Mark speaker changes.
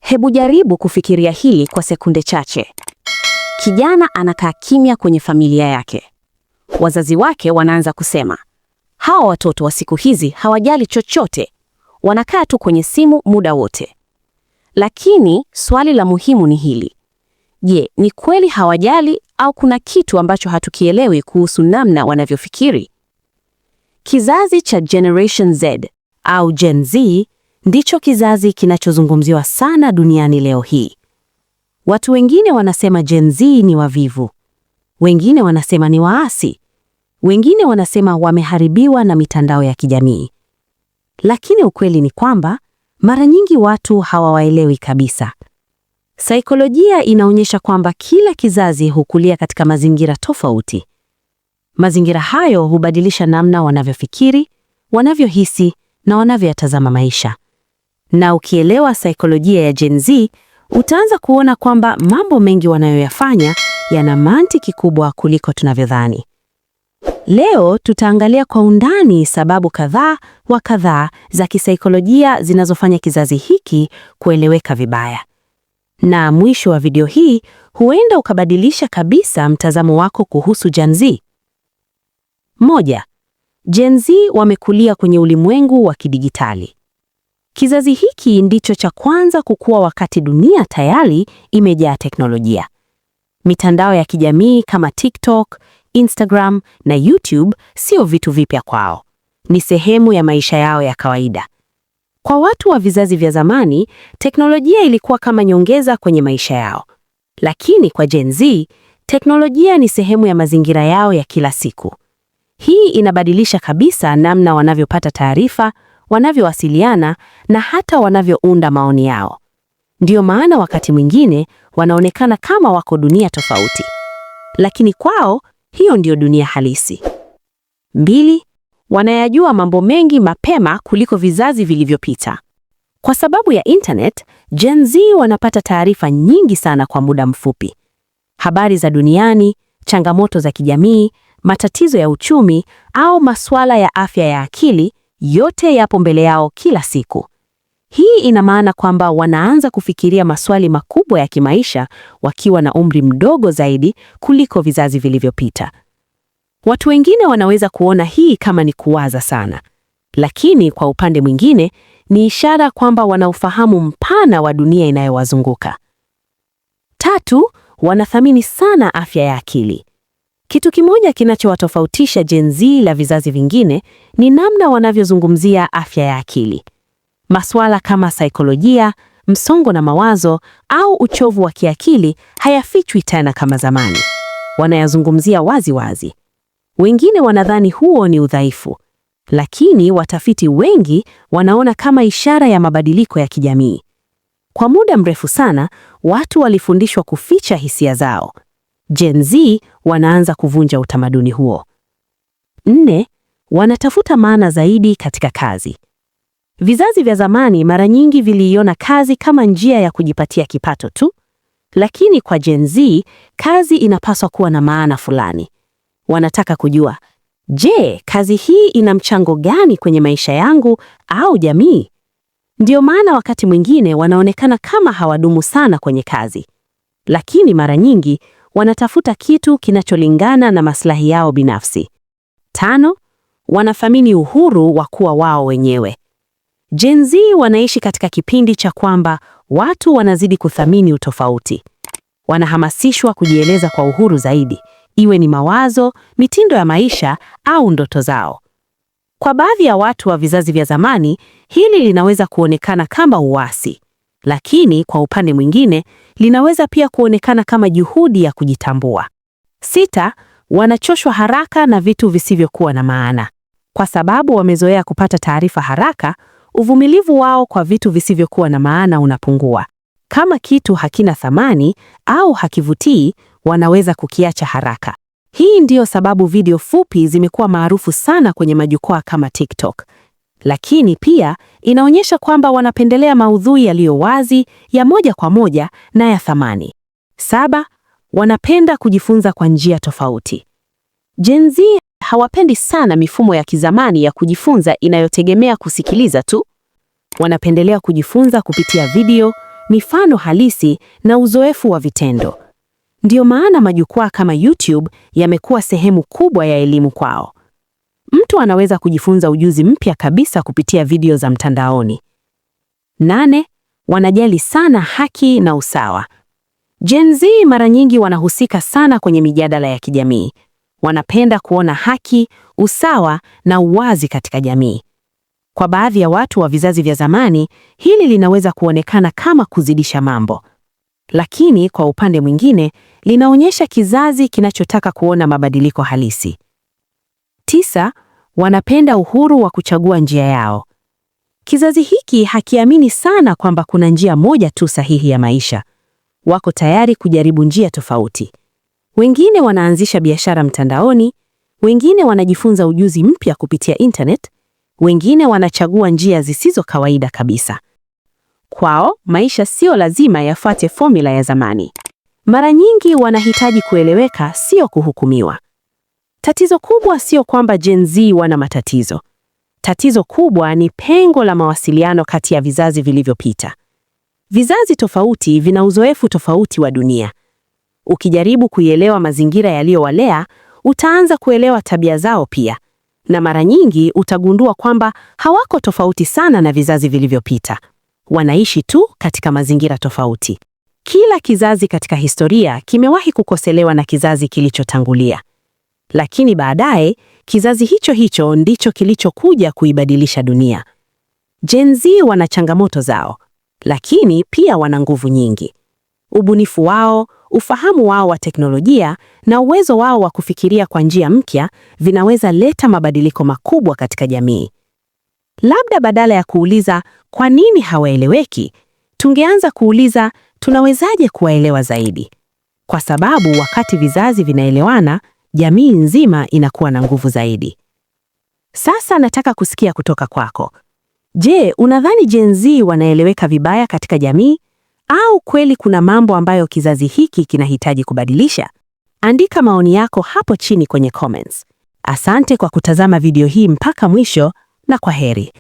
Speaker 1: Hebu jaribu kufikiria hili kwa sekunde chache. Kijana anakaa kimya kwenye familia yake. Wazazi wake wanaanza kusema, hawa watoto wa siku hizi hawajali chochote, wanakaa tu kwenye simu muda wote. Lakini swali la muhimu ni hili. Je, ni kweli hawajali au kuna kitu ambacho hatukielewi kuhusu namna wanavyofikiri? Kizazi cha Generation Z au Gen Z ndicho kizazi kinachozungumziwa sana duniani leo hii. Watu wengine wanasema Gen Z ni wavivu. Wengine wanasema ni waasi. Wengine wanasema wameharibiwa na mitandao ya kijamii. Lakini ukweli ni kwamba mara nyingi watu hawawaelewi kabisa. Saikolojia inaonyesha kwamba kila kizazi hukulia katika mazingira tofauti. Mazingira hayo hubadilisha namna wanavyofikiri, wanavyohisi na wanavyoyatazama maisha. Na ukielewa saikolojia ya Gen Z, utaanza kuona kwamba mambo mengi wanayoyafanya yana mantiki kubwa kuliko tunavyodhani. Leo tutaangalia kwa undani sababu kadhaa za kisaikolojia zinazofanya kizazi hiki kueleweka vibaya. Na mwisho wa video hii huenda ukabadilisha kabisa mtazamo wako kuhusu Gen Z. 1. Gen Z wamekulia kwenye ulimwengu wa kidijitali. Kizazi hiki ndicho cha kwanza kukua wakati dunia tayari imejaa teknolojia. Mitandao ya kijamii kama TikTok, Instagram na YouTube sio vitu vipya kwao. Ni sehemu ya maisha yao ya kawaida. Kwa watu wa vizazi vya zamani, teknolojia ilikuwa kama nyongeza kwenye maisha yao. Lakini kwa Gen Z, teknolojia ni sehemu ya mazingira yao ya kila siku. Hii inabadilisha kabisa namna wanavyopata taarifa, wanavyowasiliana na hata wanavyounda maoni yao. Ndiyo maana wakati mwingine wanaonekana kama wako dunia tofauti. Lakini kwao, hiyo ndiyo dunia halisi. 2. Wanayajua mambo mengi mapema kuliko vizazi vilivyopita. Kwa sababu ya internet, Gen Z wanapata taarifa nyingi sana kwa muda mfupi. Habari za duniani, changamoto za kijamii, matatizo ya uchumi au masuala ya afya ya akili, yote yapo mbele yao kila siku. Hii ina maana kwamba wanaanza kufikiria maswali makubwa ya kimaisha wakiwa na umri mdogo zaidi kuliko vizazi vilivyopita. Watu wengine wanaweza kuona hii kama ni kuwaza sana, lakini kwa upande mwingine ni ishara kwamba wana ufahamu mpana wa dunia inayowazunguka. 3. Wanathamini sana afya ya akili. Kitu kimoja kinachowatofautisha Gen Z la vizazi vingine ni namna wanavyozungumzia afya ya akili. Masuala kama saikolojia, msongo na mawazo au uchovu wa kiakili hayafichwi tena kama zamani. Wanayazungumzia wazi wazi. Wengine wanadhani huo ni udhaifu, lakini watafiti wengi wanaona kama ishara ya mabadiliko ya kijamii. Kwa muda mrefu sana, watu walifundishwa kuficha hisia zao. Gen Z wanaanza kuvunja utamaduni huo. 4. Wanatafuta maana zaidi katika kazi. Vizazi vya zamani mara nyingi viliiona kazi kama njia ya kujipatia kipato tu, lakini kwa Gen Z, kazi inapaswa kuwa na maana fulani. Wanataka kujua, je, kazi hii ina mchango gani kwenye maisha yangu au jamii? Ndio maana wakati mwingine wanaonekana kama hawadumu sana kwenye kazi. Lakini mara nyingi wanatafuta kitu kinacholingana na maslahi yao binafsi. 5. Wanathamini uhuru wa kuwa wao wenyewe. Gen Z wanaishi katika kipindi cha kwamba watu wanazidi kuthamini utofauti. Wanahamasishwa kujieleza kwa uhuru zaidi, iwe ni mawazo, mitindo ya maisha au ndoto zao. Kwa baadhi ya watu wa vizazi vya zamani, hili linaweza kuonekana kama uasi, lakini kwa upande mwingine linaweza pia kuonekana kama juhudi ya kujitambua. 6. Wanachoshwa haraka na vitu visivyokuwa na maana. Kwa sababu wamezoea kupata taarifa haraka, uvumilivu wao kwa vitu visivyokuwa na maana unapungua. Kama kitu hakina thamani au hakivutii, wanaweza kukiacha haraka. Hii ndiyo sababu video fupi zimekuwa maarufu sana kwenye majukwaa kama TikTok. Lakini pia inaonyesha kwamba wanapendelea maudhui yaliyo wazi, ya moja kwa moja na ya thamani. 7. Wanapenda kujifunza kwa njia tofauti. Gen Z hawapendi sana mifumo ya kizamani ya kujifunza inayotegemea kusikiliza tu. Wanapendelea kujifunza kupitia video, mifano halisi na uzoefu wa vitendo. Ndiyo maana majukwaa kama YouTube yamekuwa sehemu kubwa ya elimu kwao. Mtu anaweza kujifunza ujuzi mpya kabisa kupitia video za mtandaoni. 8. Wanajali sana haki na usawa. Gen Z mara nyingi wanahusika sana kwenye mijadala ya kijamii. Wanapenda kuona haki, usawa na uwazi katika jamii. Kwa baadhi ya watu wa vizazi vya zamani, hili linaweza kuonekana kama kuzidisha mambo. Lakini kwa upande mwingine, linaonyesha kizazi kinachotaka kuona mabadiliko halisi. 9. Wanapenda uhuru wa kuchagua njia yao. Kizazi hiki hakiamini sana kwamba kuna njia moja tu sahihi ya maisha. Wako tayari kujaribu njia tofauti. Wengine wanaanzisha biashara mtandaoni, wengine wanajifunza ujuzi mpya kupitia internet, wengine wanachagua njia zisizo kawaida kabisa. Kwao, maisha sio lazima yafuate formula ya zamani. Mara nyingi wanahitaji kueleweka, sio kuhukumiwa. Tatizo kubwa sio kwamba Gen Z wana matatizo. Tatizo kubwa ni pengo la mawasiliano kati ya vizazi vilivyopita. Vizazi tofauti vina uzoefu tofauti wa dunia. Ukijaribu kuielewa mazingira yaliyowalea, utaanza kuelewa tabia zao pia. Na mara nyingi utagundua kwamba hawako tofauti sana na vizazi vilivyopita. Wanaishi tu katika mazingira tofauti. Kila kizazi katika historia kimewahi kukoselewa na kizazi kilichotangulia. Lakini baadaye, kizazi hicho hicho ndicho kilichokuja kuibadilisha dunia. Gen Z wana changamoto zao, lakini pia wana nguvu nyingi. Ubunifu wao, ufahamu wao wa teknolojia na uwezo wao wa kufikiria kwa njia mpya vinaweza leta mabadiliko makubwa katika jamii. Labda badala ya kuuliza kwa nini hawaeleweki, tungeanza kuuliza tunawezaje kuwaelewa zaidi? Kwa sababu wakati vizazi vinaelewana, jamii nzima inakuwa na nguvu zaidi. Sasa nataka kusikia kutoka kwako. Je, unadhani Gen Z wanaeleweka vibaya katika jamii? Au kweli kuna mambo ambayo kizazi hiki kinahitaji kubadilisha? Andika maoni yako hapo chini kwenye comments. Asante kwa kutazama video hii mpaka mwisho na kwaheri.